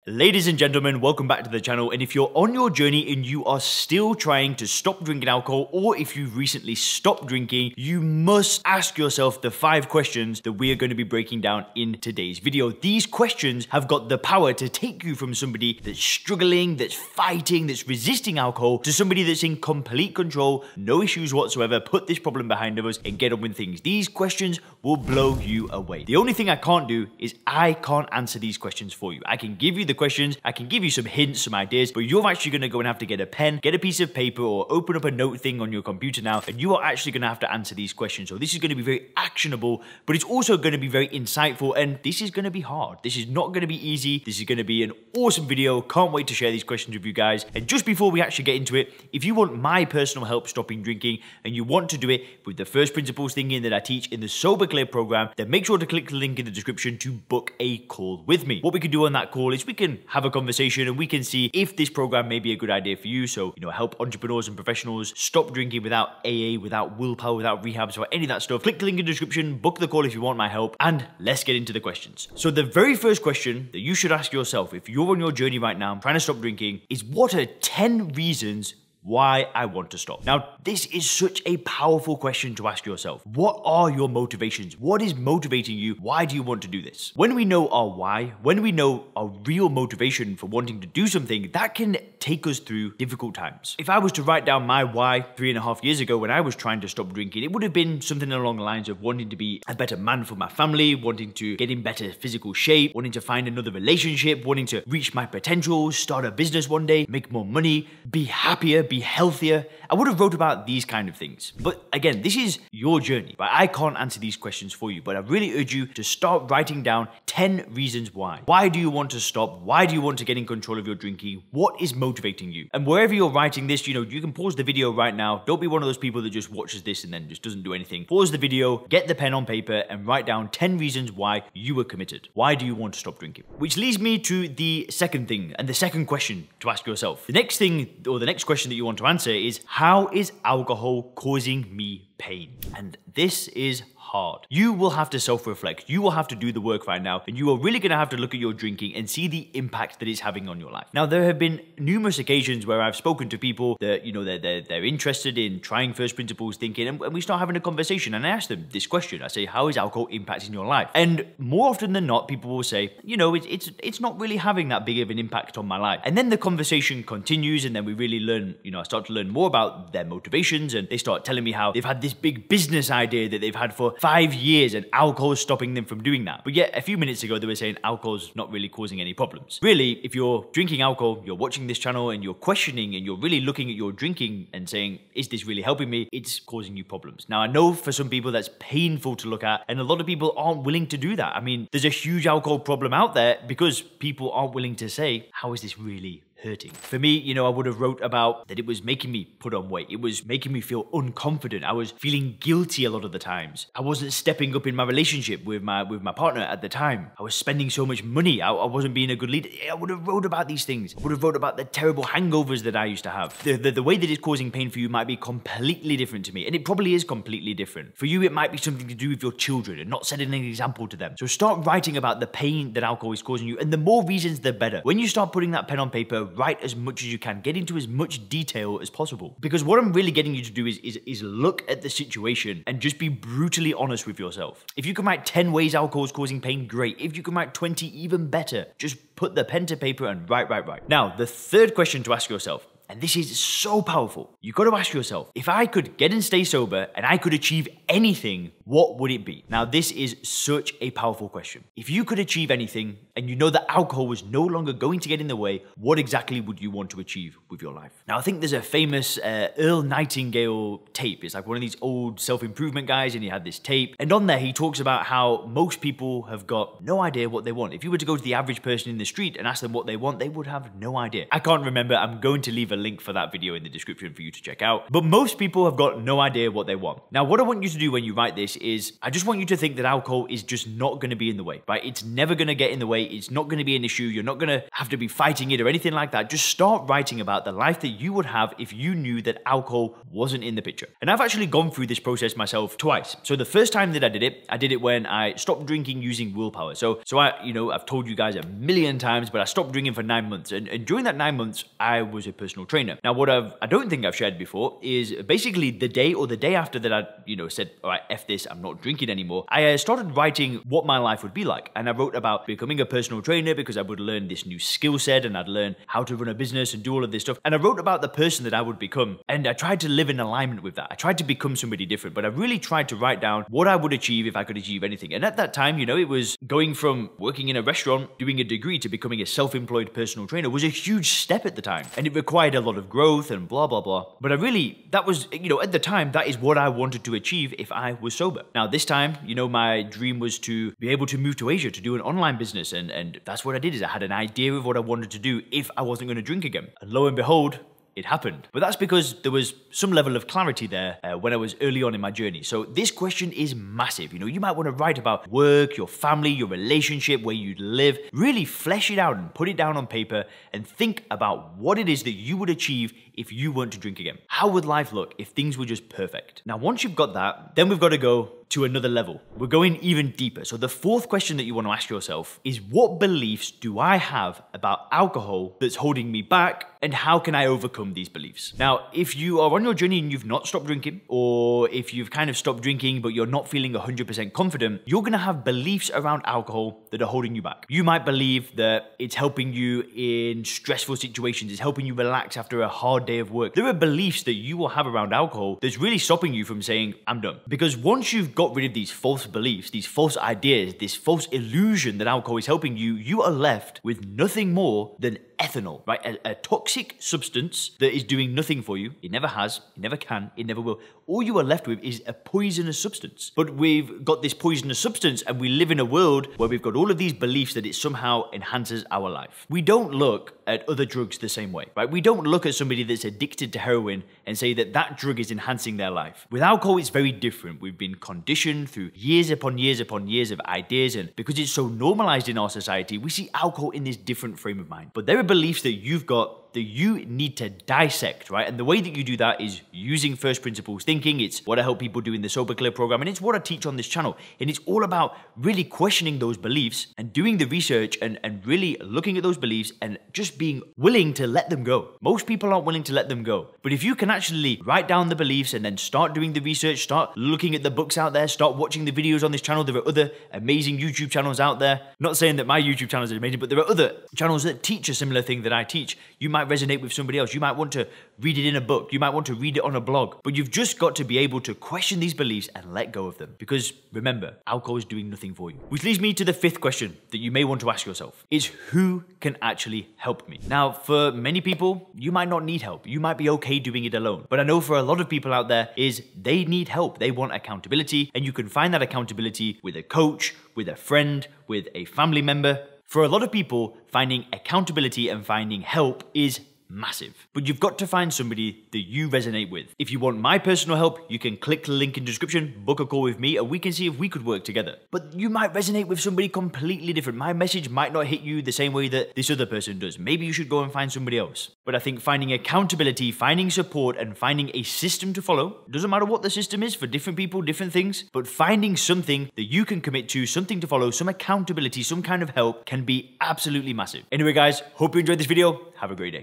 Ladies and gentlemen, welcome back to the channel, and if you're on your journey and you are still trying to stop drinking alcohol, or if you've recently stopped drinking, you must ask yourself the 5 questions that we are going to be breaking down in today's video. These questions have got the power to take you from somebody that's struggling, that's fighting, that's resisting alcohol, to somebody that's in complete control, no issues whatsoever, put this problem behind us and get on with things. These questions will blow you away. The only thing I can't do is I can't answer these questions for you. I can give you the questions, I can give you some hints, some ideas, but you're actually going to go and have to get a pen, get a piece of paper, or open up a note thing on your computer now, and you are actually going to have to answer these questions. So this is going to be very actionable, but it's also going to be very insightful, and this is going to be hard. This is not going to be easy. This is going to be an awesome video. Can't wait to share these questions with you guys. And just before we actually get into it, if you want my personal help stopping drinking, and you want to do it with the first principles thinking that I teach in the Sober Clear program, then make sure to click the link in the description to book a call with me. What we can do on that call is we can have a conversation and we can see if this program may be a good idea for you. So, help entrepreneurs and professionals stop drinking without AA, without willpower, without rehabs, or any of that stuff. Click the link in the description, book the call if you want my help, and let's get into the questions. So the very first question that you should ask yourself if you're on your journey right now trying to stop drinking is, what are 10 reasons why I want to stop? Now, this is such a powerful question to ask yourself. What are your motivations? What is motivating you? Why do you want to do this? When we know our why, when we know our real motivation for wanting to do something, that can take us through difficult times. If I was to write down my why 3.5 years ago when I was trying to stop drinking, it would have been something along the lines of wanting to be a better man for my family, wanting to get in better physical shape, wanting to find another relationship, wanting to reach my potential, start a business one day, make more money, be happier, be healthier. I would have wrote about these kind of things. But again, this is your journey, right? I can't answer these questions for you, but I really urge you to start writing down 10 reasons why. Why do you want to stop? Why do you want to get in control of your drinking? What is motivating you? And wherever you're writing this, you can pause the video right now. Don't be one of those people that just watches this and then just doesn't do anything. Pause the video, get the pen on paper, and write down 10 reasons why you are committed. Why do you want to stop drinking? Which leads me to the second thing and the second question to ask yourself. The next thing, or the next question that you want to answer is, how is alcohol causing me pain? And this is hard. You will have to self-reflect. You will have to do the work right now, and you are really going to have to look at your drinking and see the impact that it's having on your life. Now, there have been numerous occasions where I've spoken to people that, they're interested in trying first principles thinking, and we start having a conversation, and I ask them this question. I say, how is alcohol impacting your life? And more often than not, people will say, it's not really having that big of an impact on my life. And then the conversation continues, and then we really learn, I start to learn more about their motivations, and they start telling me how they've had this big business idea that they've had for 5 years, and alcohol is stopping them from doing that. But yet, a few minutes ago, they were saying alcohol's not really causing any problems. Really, if you're drinking alcohol, you're watching this channel, and you're questioning, and you're really looking at your drinking and saying, is this really helping me? It's causing you problems. Now, I know for some people that's painful to look at, and a lot of people aren't willing to do that. I mean, there's a huge alcohol problem out there because people aren't willing to say, how is this really hurting? For me, I would have wrote about that it was making me put on weight. It was making me feel unconfident. I was feeling guilty a lot of the times. I wasn't stepping up in my relationship with my partner at the time. I was spending so much money. I wasn't being a good leader. I would have wrote about these things. I would have wrote about the terrible hangovers that I used to have. The way that it's causing pain for you might be completely different to me, and it probably is completely different. For you, it might be something to do with your children and not setting an example to them. So start writing about the pain that alcohol is causing you, and the more reasons, the better. When you start putting that pen on paper, write as much as you can. Get into as much detail as possible. Because what I'm really getting you to do is look at the situation and just be brutally honest with yourself. If you can write 10 ways alcohol is causing pain, great. If you can write 20, even better. Just put the pen to paper and write. Now, the third question to ask yourself, and this is so powerful. You got to ask yourself, if I could get and stay sober and I could achieve anything, what would it be? Now, this is such a powerful question. If you could achieve anything and you know that alcohol was no longer going to get in the way, what exactly would you want to achieve with your life? Now, I think there's a famous Earl Nightingale tape. It's like one of these old self-improvement guys, and he had this tape. And on there, he talks about how most people have got no idea what they want. If you were to go to the average person in the street and ask them what they want, they would have no idea. I can't remember. I'm going to leave a link for that video in the description for you to check out. But most people have got no idea what they want. Now, what I want you to do when you write this is, I just want you to think that alcohol is just not going to be in the way, right? It's never going to get in the way. It's not going to be an issue. You're not going to have to be fighting it or anything like that. Just start writing about the life that you would have if you knew that alcohol wasn't in the picture. And I've actually gone through this process myself twice. So the first time that I did it when I stopped drinking using willpower. So I've told you guys a million times, but I stopped drinking for 9 months. And during that 9 months, I was a personal trainer. Now, what I don't think I've shared before is basically the day or the day after that I, said, all right, F this, I'm not drinking anymore. I started writing what my life would be like. And I wrote about becoming a personal trainer because I would learn this new skill set and I'd learn how to run a business and do all of this stuff. And I wrote about the person that I would become. And I tried to live in alignment with that. I tried to become somebody different, but I really tried to write down what I would achieve if I could achieve anything. And at that time, it was going from working in a restaurant, doing a degree to becoming a self-employed personal trainer was a huge step at the time. And it required a lot of growth and blah, blah, blah. But that was, at the time, that is what I wanted to achieve if I was sober. Now, this time, my dream was to be able to move to Asia to do an online business. And that's what I did, is I had an idea of what I wanted to do if I wasn't going to drink again. And lo and behold, it happened. But that's because there was some level of clarity there when I was early on in my journey. So this question is massive. You might want to write about work, your family, your relationship, where you live. Really flesh it out and put it down on paper and think about what it is that you would achieve if you weren't to drink again. How would life look if things were just perfect? Now, once you've got that, then we've got to go to another level. We're going even deeper. So the fourth question that you want to ask yourself is, what beliefs do I have about alcohol that's holding me back, and how can I overcome these beliefs? Now, if you are on your journey and you've not stopped drinking, or if you've kind of stopped drinking but you're not feeling 100% confident, you're going to have beliefs around alcohol that are holding you back. You might believe that it's helping you in stressful situations, it's helping you relax after a hard day of work. There are beliefs that you will have around alcohol that's really stopping you from saying, I'm done. Because once you've got rid of these false beliefs, these false ideas, this false illusion that alcohol is helping you, you are left with nothing more than ethanol, right? A toxic substance that is doing nothing for you. It never has, it never can, it never will. All you are left with is a poisonous substance. But we've got this poisonous substance and we live in a world where we've got all of these beliefs that it somehow enhances our life. We don't look at other drugs the same way, right? We don't look at somebody that's addicted to heroin and say that that drug is enhancing their life. With alcohol, it's very different. We've been conditioned through years upon years upon years of ideas, and because it's so normalized in our society, we see alcohol in this different frame of mind. But there are beliefs that you've got that you need to dissect, right? And the way that you do that is using first principles thinking. It's what I help people do in the Sober Clear program, and it's what I teach on this channel. And it's all about really questioning those beliefs and doing the research and really looking at those beliefs and just being willing to let them go. Most people aren't willing to let them go. But if you can actually write down the beliefs and then start doing the research, start looking at the books out there, start watching the videos on this channel. There are other amazing YouTube channels out there. Not saying that my YouTube channel is amazing, but there are other channels that teach a similar thing that I teach. You might resonate with somebody else. You might want to read it in a book. You might want to read it on a blog. But you've just got to be able to question these beliefs and let go of them. Because remember, alcohol is doing nothing for you. Which leads me to the fifth question that you may want to ask yourself is, who can actually help me? Now, for many people, you might not need help. You might be okay doing it alone. But I know for a lot of people out there is they need help. They want accountability, and you can find that accountability with a coach, with a friend, with a family member. For a lot of people, finding accountability and finding help is massive. But you've got to find somebody that you resonate with. If you want my personal help, you can click the link in the description, book a call with me, and we can see if we could work together. But you might resonate with somebody completely different. My message might not hit you the same way that this other person does. Maybe you should go and find somebody else. But I think finding accountability, finding support, and finding a system to follow, doesn't matter what the system is for different people, different things, but finding something that you can commit to, something to follow, some accountability, some kind of help can be absolutely massive. Anyway, guys, hope you enjoyed this video. Have a great day.